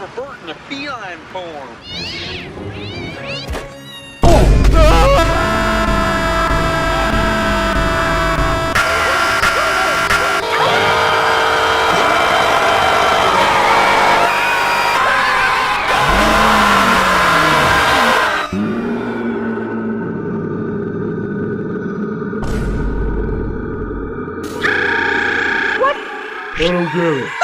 reverting to feline form. I don't get it.